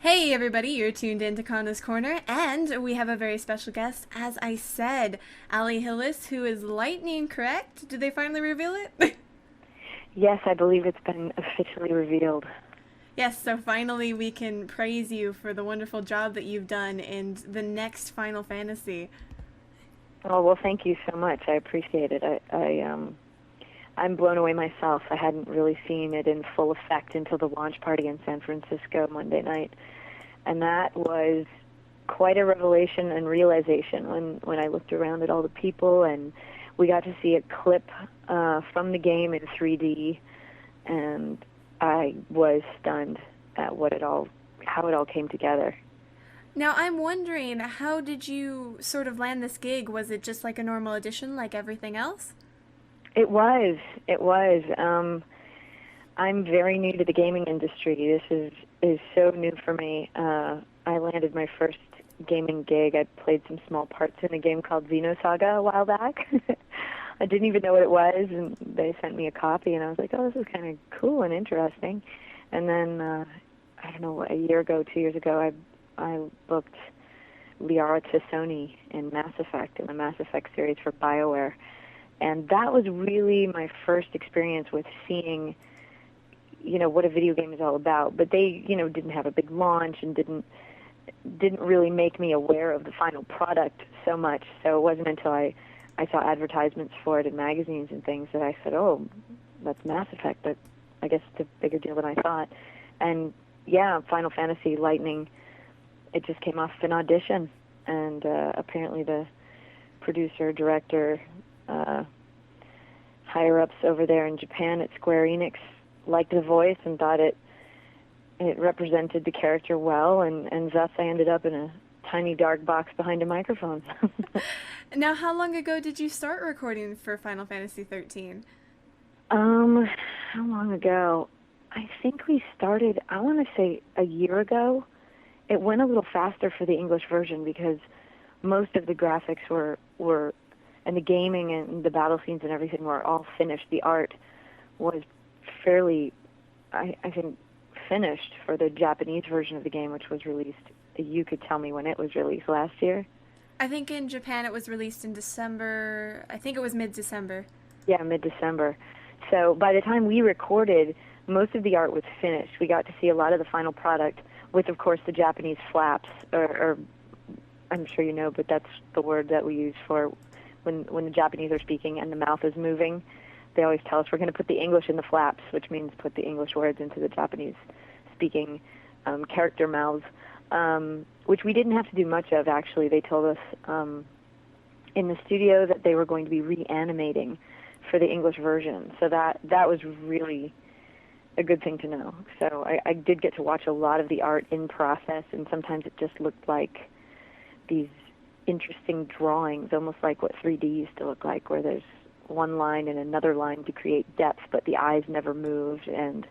Hey everybody, you're tuned in to Kana's Corner, and we have a very special guest, as I said, Hillis, who is lightning, correct? Did they finally reveal it? Yes, I believe it's been officially revealed. Yes, so finally we can praise you for the wonderful job that you've done in the next Final Fantasy. Oh, well, thank you so much. I appreciate it. I'm blown away myself. I hadn't really seen it in full effect until the launch party in San Francisco Monday night, and that was quite a revelation and realization when I looked around at all the people and we got to see a clip from the game in 3D, and I was stunned at how it all came together. Now I'm wondering, how did you sort of land this gig? Was it just like a normal audition like everything else? It was. It was. I'm very new to the gaming industry. This is so new for me. I landed my first gaming gig. I played some small parts in a game called Xenosaga a while back. I didn't even know what it was, and they sent me a copy, and I was like, oh, this is kind of cool and interesting. And then, I don't know, a year ago, 2 years ago, I booked Liara Tassoni in Mass Effect, in the Mass Effect series for BioWare. And that was really my first experience with seeing, what a video game is all about. But they, didn't have a big launch and didn't really make me aware of the final product so much. So it wasn't until I saw advertisements for it in magazines and things that I said, oh, that's Mass Effect, but I guess it's a bigger deal than I thought. And yeah, Final Fantasy Lightning, it just came off an audition. And apparently the producer, director, higher-ups over there in Japan at Square Enix liked the voice and thought it represented the character well, and thus I ended up in a tiny dark box behind a microphone. Now, how long ago did you start recording for Final Fantasy 13? How long ago? I think we started, I want to say a year ago. It went a little faster for the English version because most of the graphics were and the gaming and the battle scenes and everything were all finished. The art was fairly, I think, finished for the Japanese version of the game, which was released. You could tell me when it was released last year. I think in Japan it was released in December. I think it was mid-December. Yeah, mid-December. So by the time we recorded, most of the art was finished. We got to see a lot of the final product with, of course, the Japanese flaps, or I'm sure you know, but that's the word that we use for when the Japanese are speaking and the mouth is moving. They always tell us we're going to put the English in the flaps, which means put the English words into the Japanese speaking character mouths, which we didn't have to do much of, actually. They told us in the studio that they were going to be reanimating for the English version. So that was really a good thing to know. So I did get to watch a lot of the art in process, and sometimes it just looked like these interesting drawings, almost like what 3D used to look like, where there's one line and another line to create depth, but the eyes never moved. And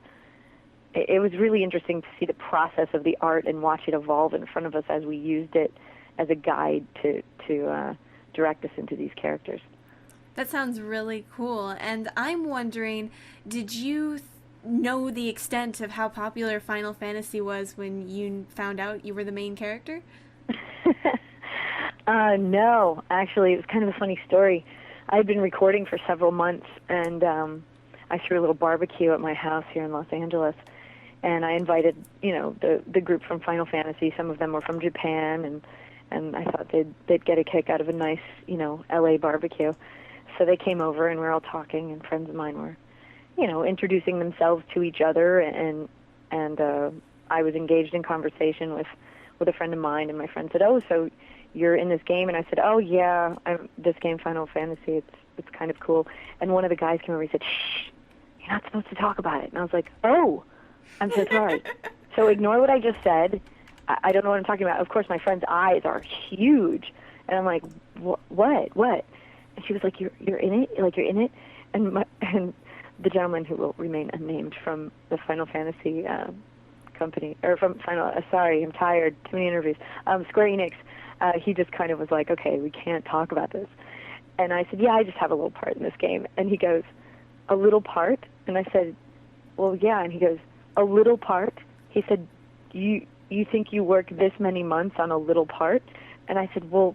it was really interesting to see the process of the art and watch it evolve in front of us as we used it as a guide to direct us into these characters. That sounds really cool. And I'm wondering, did you know the extent of how popular Final Fantasy was when you found out you were the main character? No, actually, it was kind of a funny story. I had been recording for several months, and I threw a little barbecue at my house here in Los Angeles, and I invited, the group from Final Fantasy. Some of them were from Japan, and I thought they'd get a kick out of a nice, LA barbecue. So they came over, and we were all talking, and friends of mine were, introducing themselves to each other, and I was engaged in conversation with a friend of mine, and my friend said, "Oh, so you're in this game?" And I said, "Oh yeah, this game, Final Fantasy. It's kind of cool." And one of the guys came over and he said, "Shh, you're not supposed to talk about it." And I was like, "Oh, I'm so sorry." So ignore what I just said. I don't know what I'm talking about. Of course, my friend's eyes are huge, and I'm like, "What?" And she was like, "You're in it? Like you're in it?" And the gentleman who will remain unnamed from the Final Fantasy company, or from sorry, I'm tired, too many interviews, Square Enix, he just kind of was like, "Okay, we can't talk about this." And I said, "Yeah, I just have a little part in this game." And he goes, "A little part?" And I said, "Well, yeah." And he goes, "A little part?" He said, you you think you work this many months on a little part? And I said, well,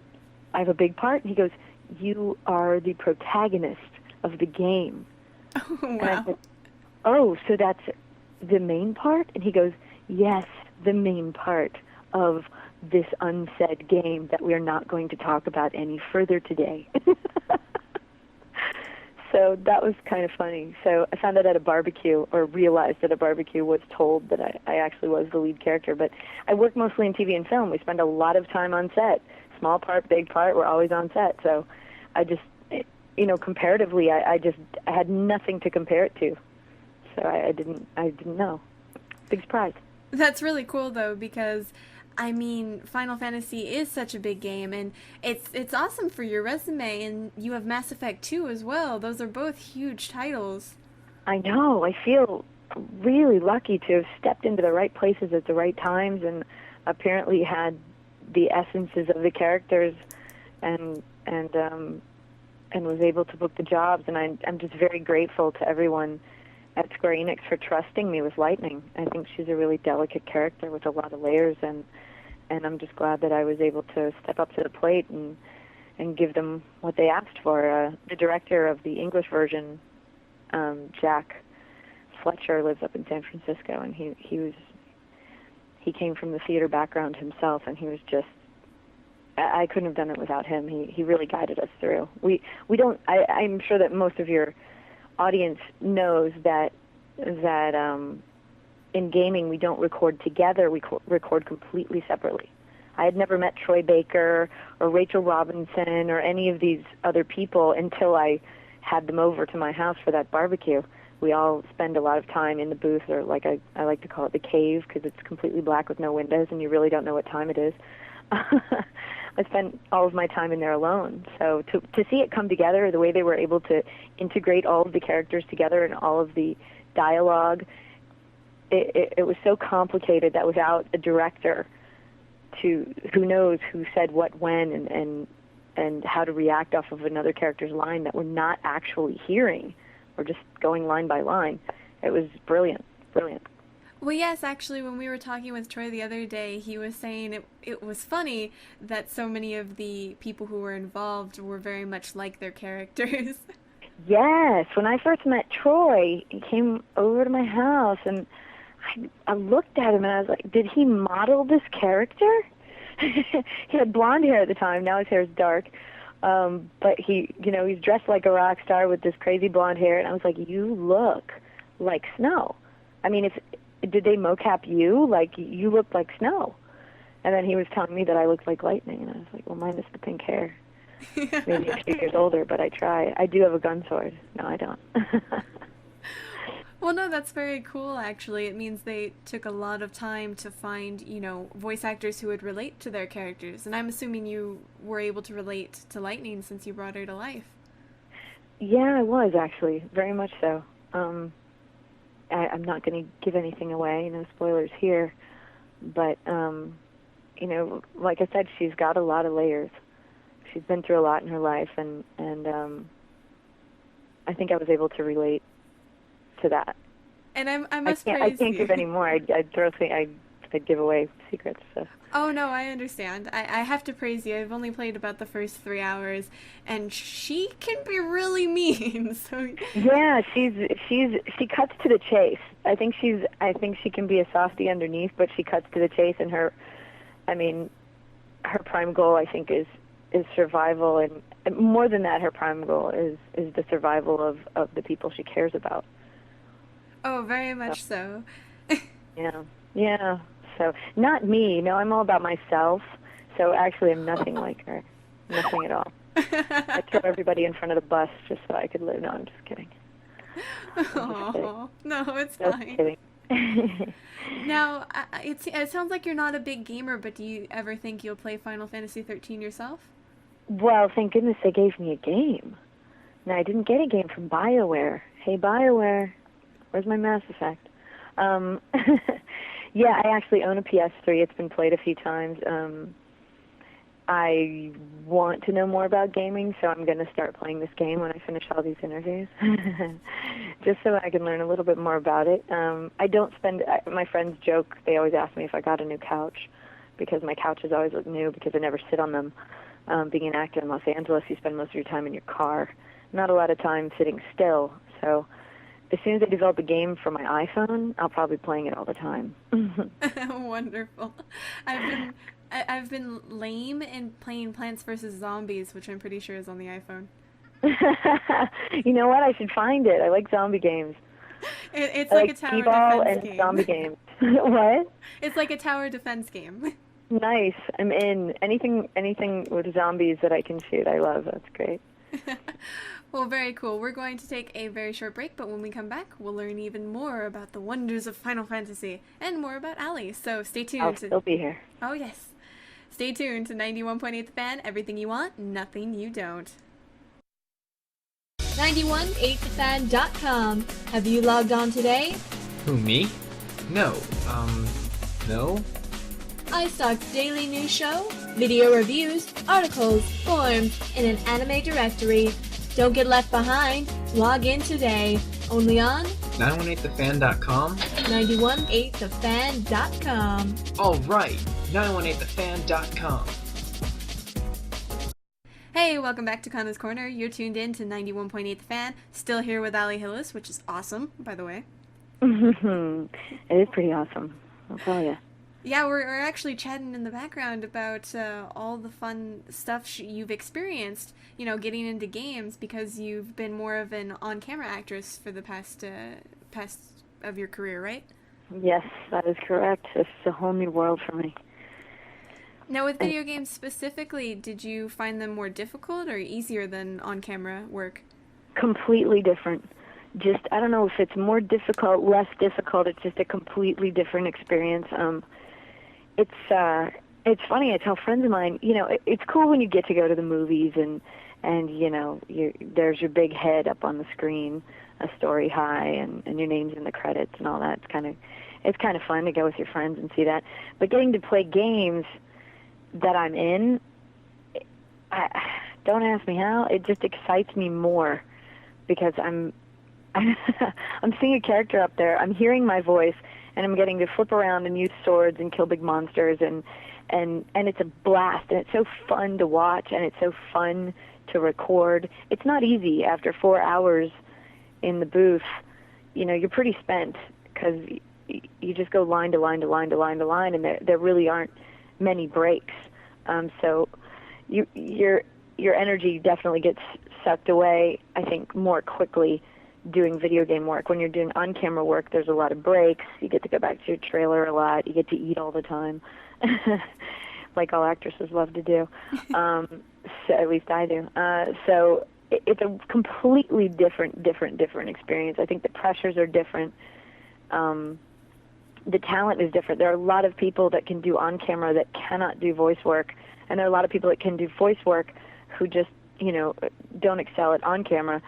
I have a big part. And he goes, you are the protagonist of the game. Oh, And I wow. said, oh, so that's the main part? And he goes, yes, the main part of this unsaid game that we are not going to talk about any further today. So that was kind of funny. So I found out at a barbecue, or realized at a barbecue, was told that I actually was the lead character. But I work mostly in TV and film. We spend a lot of time on set. Small part, big part, we're always on set. So I just, comparatively, I had nothing to compare it to. So I didn't know. Big surprise. That's really cool though, because I mean, Final Fantasy is such a big game, and it's awesome for your resume, and you have Mass Effect 2 as well. Those are both huge titles. I know. I feel really lucky to have stepped into the right places at the right times, and apparently had the essences of the characters, and was able to book the jobs. And I'm just very grateful to everyone at Square Enix for trusting me with Lightning. I think she's a really delicate character with a lot of layers, and I'm just glad that I was able to step up to the plate and give them what they asked for. The director of the English version, Jack Fletcher, lives up in San Francisco, and he came from the theater background himself, and he was just, I couldn't have done it without him. He really guided us through. We don't. I'm sure that most of your audience knows that in gaming we don't record together. We record completely separately. I had never met Troy Baker or Rachel Robinson or any of these other people until I had them over to my house for that barbecue. We all spend a lot of time in the booth, or like I like to call it the cave, because it's completely black with no windows and you really don't know what time it is. I spent all of my time in there alone. So to see it come together, the way they were able to integrate all of the characters together and all of the dialogue, it was so complicated that without a director who knows who said what when and how to react off of another character's line that we're not actually hearing, we're just going line by line. It was brilliant. Well, yes, actually, when we were talking with Troy the other day, he was saying it was funny that so many of the people who were involved were very much like their characters. Yes, when I first met Troy, he came over to my house, and I looked at him and I was like, did he model this character? He had blonde hair at the time. Now his hair is dark. But he's dressed like a rock star with this crazy blonde hair, and I was like, you look like Snow. I mean, did they mocap you? Like, you look like Snow. And then he was telling me that I looked like Lightning, and I was like, well, minus the pink hair. Maybe a few years older, but I try. I do have a gun sword. No, I don't. Well, no, that's very cool, actually. It means they took a lot of time to find, voice actors who would relate to their characters. And I'm assuming you were able to relate to Lightning since you brought her to life. Yeah, I was, actually. Very much so. I'm not going to give anything away. No spoilers here. But, like I said, she's got a lot of layers. She's been through a lot in her life, and I think I was able to relate to that. And I must praise I can't you. give any more. I'd give away secrets. So. Oh, no, I understand. I have to praise you. I've only played about the first 3 hours, and she can be really mean. So yeah, she cuts to the chase. I think she can be a softie underneath, but she cuts to the chase, and her prime goal, I think, is survival, and more than that, her prime goal is the survival of the people she cares about. Oh, very much so. Yeah. So, not me. No, I'm all about myself. So, actually, I'm nothing like her. Nothing at all. I throw everybody in front of the bus just so I could live. No, I'm just kidding. Oh, no, it's Just fine. kidding. Now, it sounds like you're not a big gamer, but do you ever think you'll play Final Fantasy 13 yourself? Well, thank goodness they gave me a game. Now, I didn't get a game from BioWare. Hey, BioWare, where's my Mass Effect? Yeah, I actually own a PS3. It's been played a few times. I want to know more about gaming, so I'm going to start playing this game when I finish all these interviews, just so I can learn a little bit more about it. I don't spend, my friends joke, they always ask me if I got a new couch, because my couches always look new because I never sit on them. Being an actor in Los Angeles, you spend most of your time in your car, not a lot of time sitting still, so as soon as I develop a game for my iPhone, I'll probably be playing it all the time. Wonderful. I've been lame in playing Plants vs. Zombies, which I'm pretty sure is on the iPhone. You know what? I should find it. I like zombie games. It's I like a like tower T-ball defense and game. zombie games. What? It's like a tower defense game. Nice. I'm in. Anything with zombies that I can shoot, I love. That's great. Well, very cool. We're going to take a very short break, but when we come back, we'll learn even more about the wonders of Final Fantasy and more about Allie. So stay tuned. I'll still be here. Oh, yes. Stay tuned to 91.8 The Fan. Everything you want, nothing you don't. 91.8thefan.com. Have you logged on today? Who, me? No. No? iStock's daily news show, video reviews, articles, forums, and an anime directory. Don't get left behind. Log in today. Only on 918thefan.com? 918thefan.com. All right, 918thefan.com. Hey, welcome back to Kana's Corner. You're tuned in to 91.8 The Fan. Still here with Allie Hillis, which is awesome, by the way. It is pretty awesome, I'll tell you. Yeah, we're actually chatting in the background about all the fun stuff you've experienced, you know, getting into games, because you've been more of an on-camera actress for the past of your career, right? Yes, that is correct. It's a whole new world for me. Now, with video games specifically, did you find them more difficult or easier than on-camera work? Completely different. Just, I don't know if it's more difficult, less difficult. It's just a completely different experience. It's funny. I tell friends of mine, you know, it's cool when you get to go to the movies and you know, there's your big head up on the screen, a story high, and your name's in the credits and all that. It's kind of fun to go with your friends and see that. But getting to play games that I'm in, don't ask me how. It just excites me more because I'm seeing a character up there. I'm hearing my voice, and I'm getting to flip around and use swords and kill big monsters, and it's a blast, and it's so fun to watch, and it's so fun to record. It's not easy after 4 hours in the booth. You know, you're pretty spent because you just go line to line to line to line to line, and there really aren't many breaks. So your energy definitely gets sucked away, I think, more quickly doing video game work. When you're doing on-camera work, there's a lot of breaks. You get to go back to your trailer a lot. You get to eat all the time, like all actresses love to do. So at least I do. So it's a completely different experience. I think the pressures are different. The talent is different. There are a lot of people that can do on-camera that cannot do voice work, and there are a lot of people that can do voice work who just, you know, don't excel at on-camera.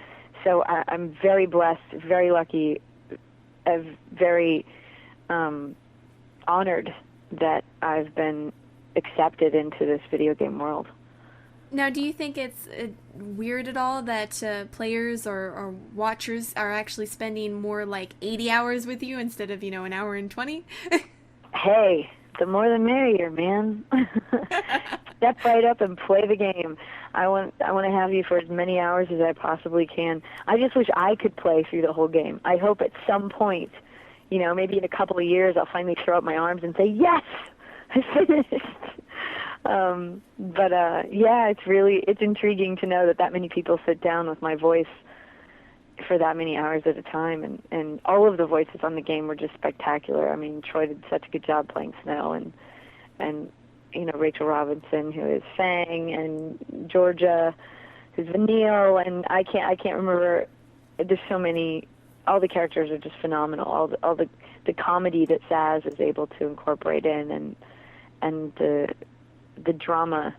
So I'm very blessed, very lucky, very honored that I've been accepted into this video game world. Now, do you think it's weird at all that players or watchers are actually spending more like 80 hours with you instead of, you know, an hour and 20? Hey, the more the merrier, man. Step right up and play the game. I want to have you for as many hours as I possibly can. I just wish I could play through the whole game. I hope at some point, you know, maybe in a couple of years, I'll finally throw up my arms and say, yes, I finished. Yeah, it's intriguing to know that many people sit down with my voice for that many hours at a time, and all of the voices on the game were just spectacular. I mean, Troy did such a good job playing Snow, and you know, Rachel Robinson, who is Fang, and Georgia, who's Vanille, and I can't remember. There's so many. All the characters are just phenomenal. All the comedy that Saz is able to incorporate in, and the drama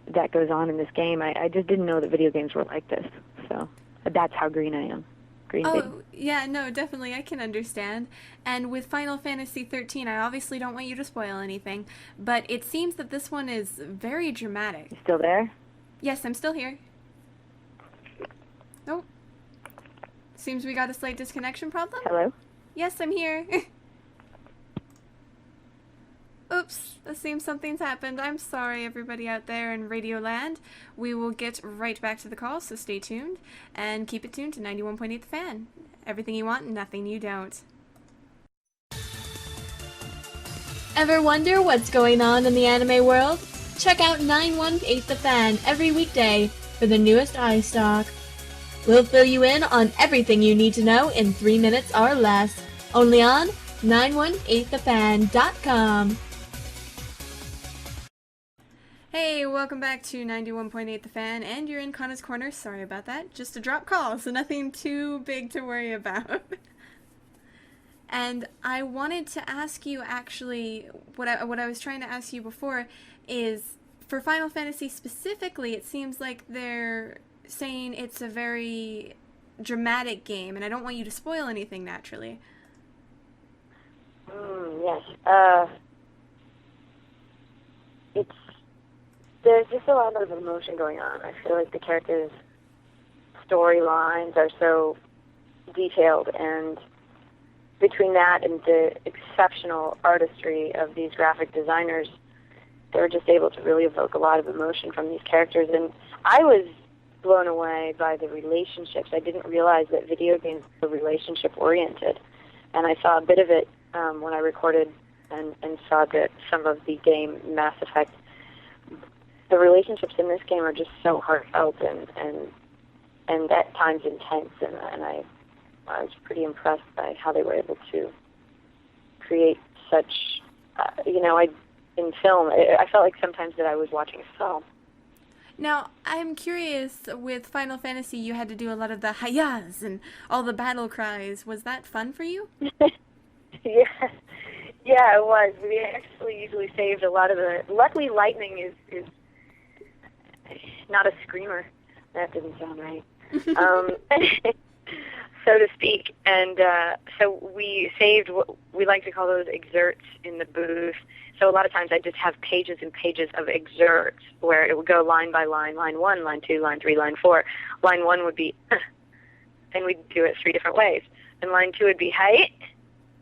that goes on in this game. I just didn't know that video games were like this. So that's how green I am. green bean. Oh, yeah, no, definitely, I can understand. And with Final Fantasy 13, I obviously don't want you to spoil anything, but it seems that this one is very dramatic. You still there? Yes, I'm still here. Oh, seems we got a slight disconnection problem. Hello? Yes, I'm here. Oops, it seems something's happened. I'm sorry, everybody out there in Radio Land. We will get right back to the call, so stay tuned. And keep it tuned to 91.8 The Fan. Everything you want, nothing you don't. Ever wonder what's going on in the anime world? Check out 918 The Fan every weekday for the newest iStock. We'll fill you in on everything you need to know in 3 minutes or less. Only on 918thefan.com. Hey, welcome back to 91.8 The Fan, and you're in Kana's Corner. Sorry about that. Just a drop call, so nothing too big to worry about. And I wanted to ask you, actually, what I was trying to ask you before is, for Final Fantasy specifically, it seems like they're saying it's a very dramatic game, and I don't want you to spoil anything, naturally. Yes. There's just a lot of emotion going on. I feel like the characters' storylines are so detailed, and between that and the exceptional artistry of these graphic designers, they were just able to really evoke a lot of emotion from these characters. And I was blown away by the relationships. I didn't realize that video games were relationship-oriented, and I saw a bit of it when I recorded and saw that some of the game Mass Effect. The relationships in this game are just so heartfelt and at times intense, and I was pretty impressed by how they were able to create such, in film, I felt like sometimes that I was watching a film. Now, I'm curious, with Final Fantasy, you had to do a lot of the hayas and all the battle cries. Was that fun for you? Yeah, it was. We actually usually saved a lot of the. Luckily, lightning is not a screamer. That didn't sound right. So to speak. And so we saved what we like to call those excerpts in the booth. So a lot of times I just have pages and pages of excerpts where it would go line by line, line 1, line 2, line 3, line 4. Line 1 would be, and we'd do it 3 different ways. And line 2 would be, hey,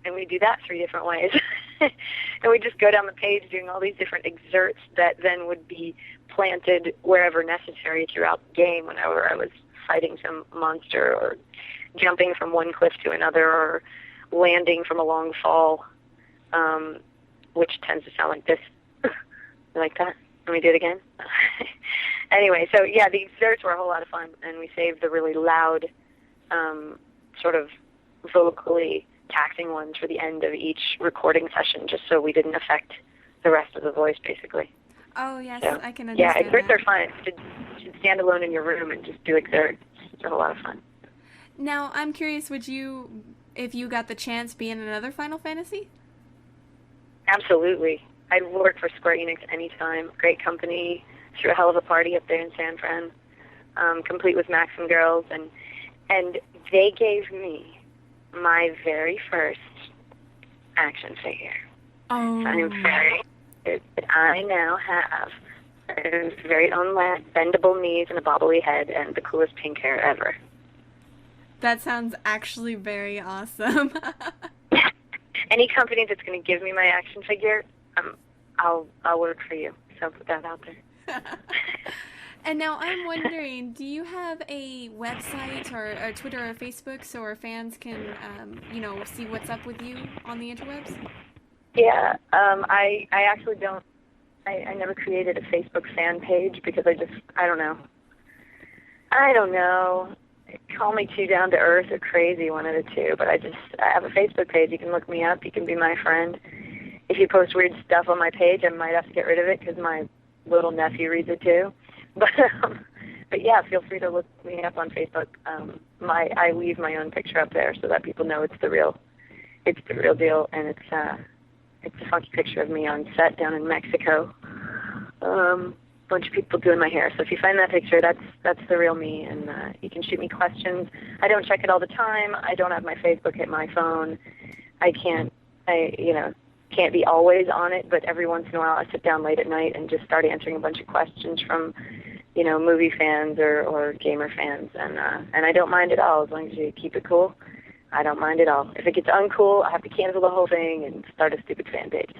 and we'd do that 3 different ways. And we'd just go down the page doing all these different excerpts that then would be planted wherever necessary throughout the game whenever I was fighting some monster or jumping from one cliff to another or landing from a long fall, which tends to sound like this. You like that? Let me do it again. Anyway, so yeah, the excerpts were a whole lot of fun, and we saved the really loud, sort of vocally taxing ones for the end of each recording session, just so we didn't affect the rest of the voice, basically. Oh, yes, So, I can understand yeah, excerpts that. are fun. You should stand alone in your room and just do excerpts. It's a whole lot of fun. Now, I'm curious, would you, if you got the chance, be in another Final Fantasy? Absolutely. I'd work for Square Enix anytime. Great company. Threw a hell of a party up there in San Fran, complete with Maxim girls, and they gave me my very first action figure. Oh. So I'm very excited that I now have his very own bendable knees and a bobbly head and the coolest pink hair ever. That sounds actually very awesome. Any company that's going to give me my action figure, I'll work for you. So put that out there. And now I'm wondering, do you have a website or Twitter or Facebook so our fans can, see what's up with you on the interwebs? Yeah, I actually don't. I never created a Facebook fan page because I don't know. Call me too down to earth or crazy, one of the two, but I have a Facebook page. You can look me up. You can be my friend. If you post weird stuff on my page, I might have to get rid of it because my little nephew reads it too. But yeah, feel free to look me up on Facebook. I leave my own picture up there so that people know it's the real deal, and it's a funky picture of me on set down in Mexico. bunch of people doing my hair. So if you find that picture, that's the real me, and you can shoot me questions. I don't check it all the time. I don't have my Facebook at my phone. Can't be always on it, but every once in a while I sit down late at night and just start answering a bunch of questions from, movie fans or gamer fans, and I don't mind at all as long as you keep it cool. I don't mind at all. If it gets uncool, I have to cancel the whole thing and start a stupid fan page.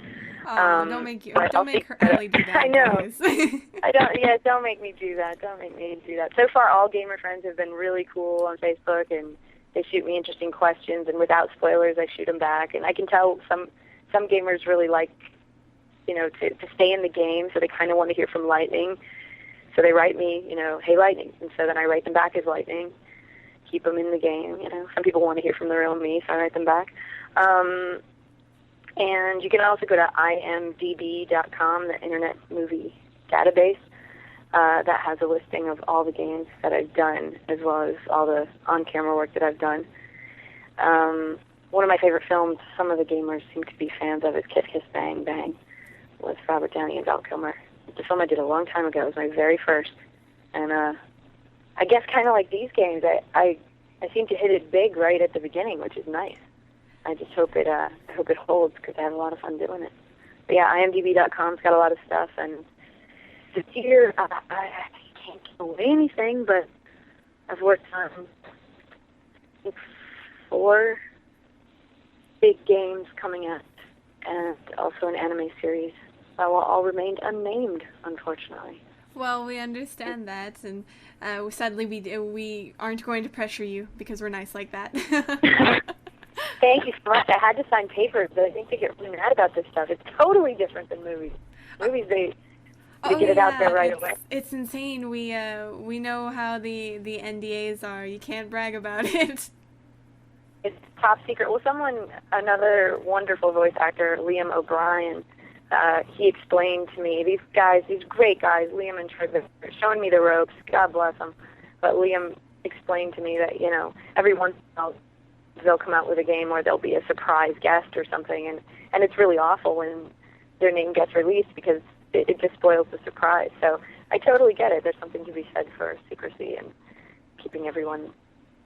Oh, don't make Ellie do that. I know. Guys. Don't make me do that. Don't make me do that. So far, all gamer friends have been really cool on Facebook, and they shoot me interesting questions, and without spoilers, I shoot them back. And I can tell some gamers really like, to stay in the game, so they kind of want to hear from Lightning. So they write me, hey, Lightning. And so then I write them back as Lightning, keep them in the game. Some people want to hear from the real me, so I write them back. And you can also go to imdb.com, the Internet Movie Database. That has a listing of all the games that I've done, as well as all the on-camera work that I've done. One of my favorite films, some of the gamers seem to be fans of, is Kiss Kiss Bang Bang with Robert Downey and Val Kilmer. It's a film I did a long time ago. It was my very first. And I guess kind of like these games, I seem to hit it big right at the beginning, which is nice. I just hope it holds, because I have a lot of fun doing it. But yeah, imdb.com's got a lot of stuff, and this year I can't give away anything, but I've worked on 4 big games coming out, and also an anime series that will all remain unnamed, unfortunately. Well, we understand that, and sadly we aren't going to pressure you because we're nice like that. Thank you so much. I had to sign papers, but I think they get really mad about this stuff. It's totally different than movies. Movies, they get it out there right away. It's insane. We know how the NDAs are. You can't brag about it. It's top secret. Well, another wonderful voice actor, Liam O'Brien, he explained to me, these great guys, Liam and Trevor, showing me the ropes, God bless them, but Liam explained to me that, every once in a while they'll come out with a game where there'll be a surprise guest or something, and it's really awful when their name gets released, because it just spoils the surprise. So I totally get it. There's something to be said for secrecy and keeping everyone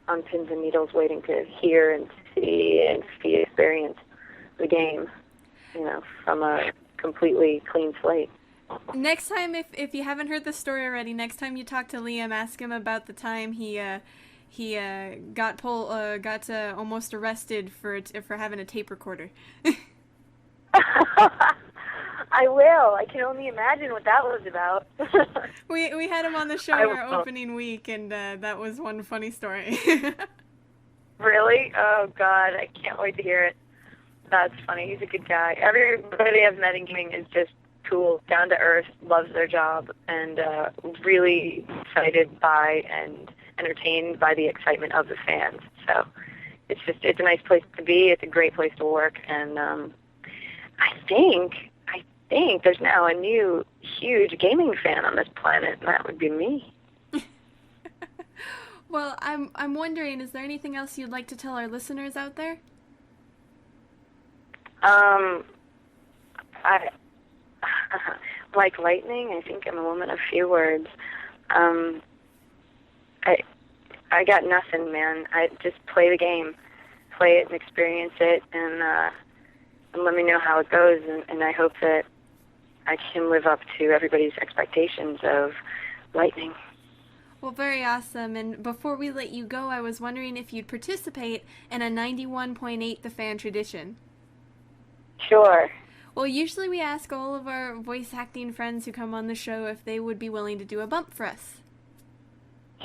on pins and needles waiting to hear and see and experience the game, from a completely clean slate. Next time, if you haven't heard the story already, next time you talk to Liam, ask him about the time he got almost arrested for having a tape recorder. I will. I can only imagine what that was about. We had him on the show our opening week, and that was one funny story. Really? Oh, God. I can't wait to hear it. That's funny. He's a good guy. Everybody I've met in gaming is just cool, down to earth, loves their job, and really excited by and entertained by the excitement of the fans. So it's a nice place to be. It's a great place to work, and I think there's now a new huge gaming fan on this planet, and that would be me. Well, I'm wondering, is there anything else you'd like to tell our listeners out there? I like Lightning. I think I'm a woman of few words. I got nothing, man. I just play the game, play it and experience it, and let me know how it goes. And I hope that I can live up to everybody's expectations of Lightning. Well, very awesome. And before we let you go, I was wondering if you'd participate in a 91.8 The Fan tradition. Sure. Well, usually we ask all of our voice acting friends who come on the show if they would be willing to do a bump for us.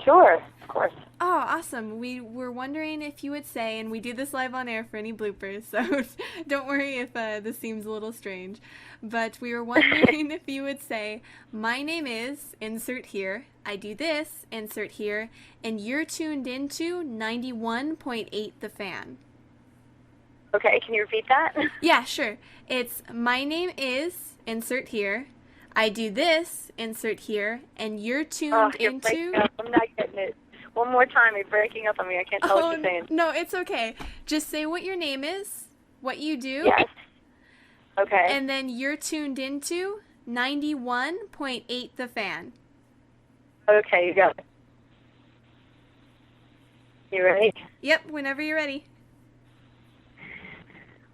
Sure, of course. Oh, awesome. We were wondering if you would say, and we do this live on air for any bloopers, so don't worry if this seems a little strange, but we were wondering if you would say, my name is, insert here, I do this, insert here, and you're tuned into 91.8 The Fan. Okay, can you repeat that? Yeah, sure. It's, my name is, insert here, I do this, insert here, and you're tuned into... I'm not getting it. One more time, you're breaking up on me. I can't tell what you're saying. No, it's okay. Just say what your name is, what you do. Yes. Okay. And then you're tuned into 91.8 the fan. Okay, you got it. You ready? Yep, whenever you're ready.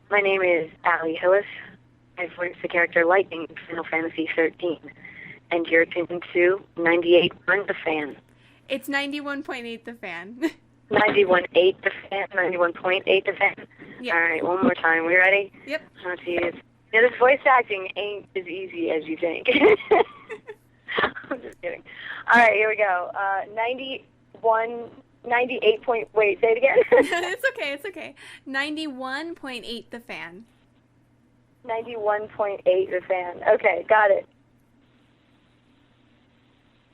My name is Allie Hillis. I voiced the character Lightning in Final Fantasy 13. And you're tuned into 98.1 the fan. It's 91.8 the fan. 91.8 the fan, 91.8 the fan. Yep. All right, one more time. We ready? Yep. Oh, geez. Yeah, this voice acting ain't as easy as you think. I'm just kidding. All right, here we go. 98 point, wait, say it again. It's okay. 91.8 the fan. 91.8 the fan. Okay, got it.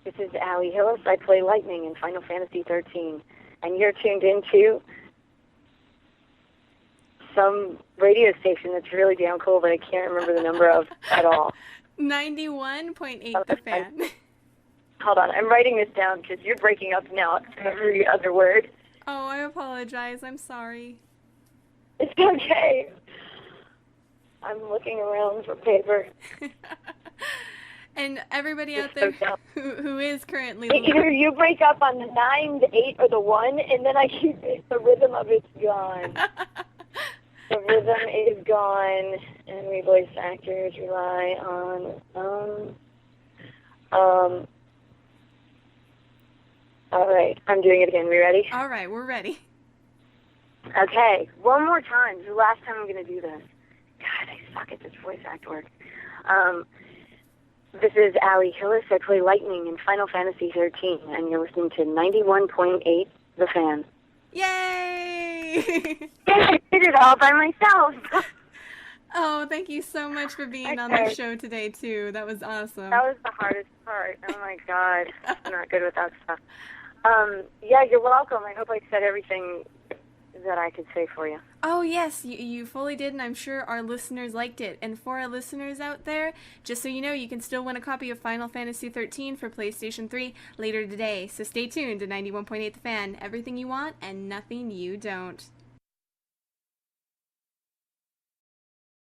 This is Allie Hillis. I play Lightning in Final Fantasy 13. And you're tuned into some radio station that's really damn cool, but I can't remember the number of at all. 91.8 the fan. Hold on, I'm writing this down because you're breaking up now every other word. Oh, I apologize. I'm sorry. It's okay. I'm looking around for paper. And everybody out there who is currently... Either you break up on the 9, the 8, or the 1, and then the rhythm of it's gone. The rhythm is gone, and we voice actors rely on all right, I'm doing it again. We ready? All right, we're ready. Okay, one more time. This is the last time I'm going to do this. God, I suck at this voice act work. This is Allie Hillis. I play Lightning in Final Fantasy 13, and you're listening to 91.8 The Fan. Yay! I did it all by myself. Oh, thank you so much for being on the show today, too. That was awesome. That was the hardest part. Oh, my God. I'm not good with that stuff. Yeah, you're welcome. I hope I said everything that I could say for you. Oh, yes, you fully did, and I'm sure our listeners liked it. And for our listeners out there, just so you know, you can still win a copy of Final Fantasy 13 for PlayStation 3 later today. So stay tuned to 91.8 The Fan. Everything you want and nothing you don't.